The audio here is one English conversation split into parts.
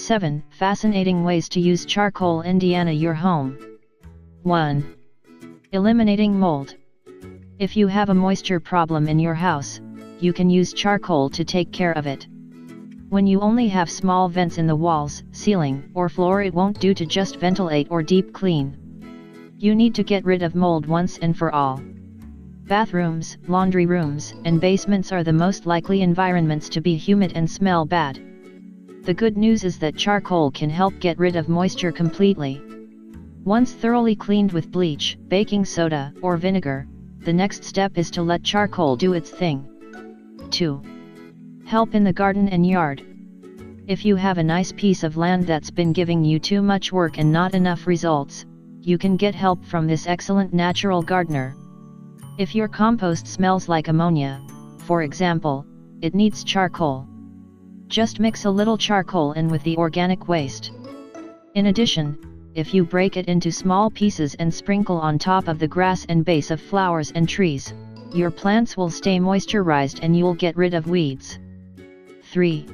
7 Fascinating ways to use charcoal. Indiana your home. 1. Eliminating mold. If you have a moisture problem in your house, you can use charcoal to take care of it. When you only have small vents in the walls, ceiling, or floor, it won't do to just ventilate or deep clean. You need to get rid of mold once and for all. Bathrooms, laundry rooms, and basements are the most likely environments to be humid and smell bad. The good news is that charcoal can help get rid of moisture completely. Once thoroughly cleaned with bleach, baking soda, or vinegar, the next step is to let charcoal do its thing. 2. Help in the garden and yard. If you have a nice piece of land that's been giving you too much work and not enough results, you can get help from this excellent natural gardener. If your compost smells like ammonia, for example, it needs charcoal. Just mix a little charcoal in with the organic waste. In addition, if you break it into small pieces and sprinkle on top of the grass and base of flowers and trees, your plants will stay moisturized and you'll get rid of weeds. 3.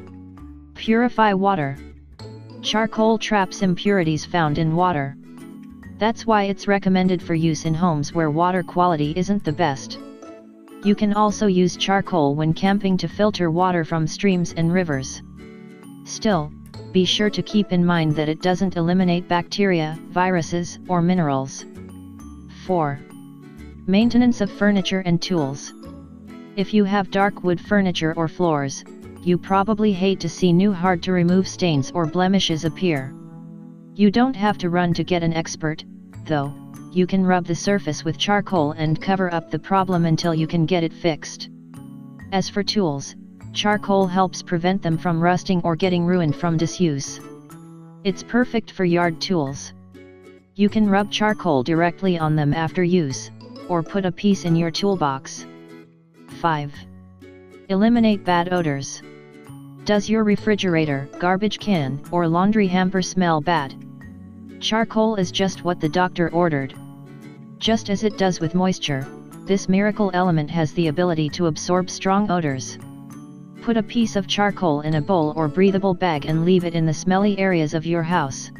Purify water. Charcoal traps impurities found in water. That's why it's recommended for use in homes where water quality isn't the best. You can also use charcoal when camping to filter water from streams and rivers. Still, be sure to keep in mind that it doesn't eliminate bacteria, viruses, or minerals. 4. Maintenance of furniture and tools. If you have dark wood furniture or floors, you probably hate to see new hard-to-remove stains or blemishes appear. You don't have to run to get an expert, though. You can rub the surface with charcoal and cover up the problem until you can get it fixed. As for tools, charcoal helps prevent them from rusting or getting ruined from disuse. It's perfect for yard tools. You can rub charcoal directly on them after use, or put a piece in your toolbox. 5. Eliminate bad odors. Does your refrigerator, garbage can, or laundry hamper smell bad? Charcoal is just what the doctor ordered. Just as it does with moisture, this miracle element has the ability to absorb strong odors. Put a piece of charcoal in a bowl or breathable bag and leave it in the smelly areas of your house.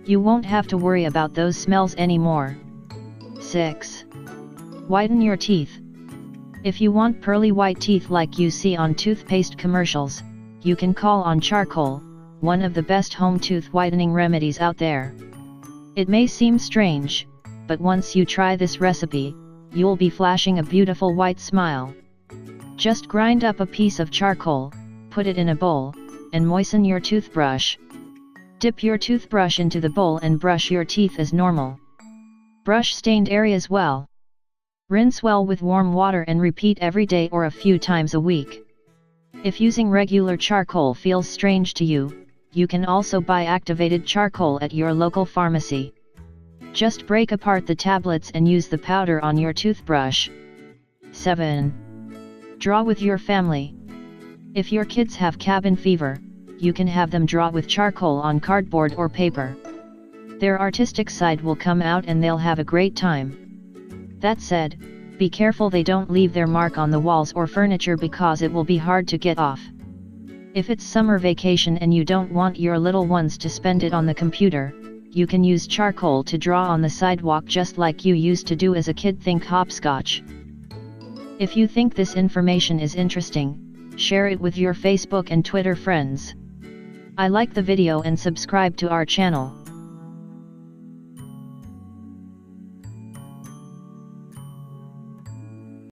You won't have to worry about those smells anymore. 6. Whiten your teeth. If you want pearly white teeth like you see on toothpaste commercials, you can call on charcoal, one of the best home tooth whitening remedies out there. It may seem strange, but once you try this recipe, you'll be flashing a beautiful white smile. Just grind up a piece of charcoal, put it in a bowl, and moisten your toothbrush. Dip your toothbrush into the bowl and brush your teeth as normal. Brush stained areas well. Rinse well with warm water and repeat every day or a few times a week. If using regular charcoal feels strange to you, you can also buy activated charcoal at your local pharmacy. Just break apart the tablets and use the powder on your toothbrush. 7. Draw with your family. If your kids have cabin fever, you can have them draw with charcoal on cardboard or paper. Their artistic side will come out and they'll have a great time. That said, be careful they don't leave their mark on the walls or furniture because it will be hard to get off. If it's summer vacation and you don't want your little ones to spend it on the computer, you can use charcoal to draw on the sidewalk just like you used to do as a kid. Think hopscotch. If you think this information is interesting, share it with your Facebook and Twitter friends. I like the video and subscribe to our channel.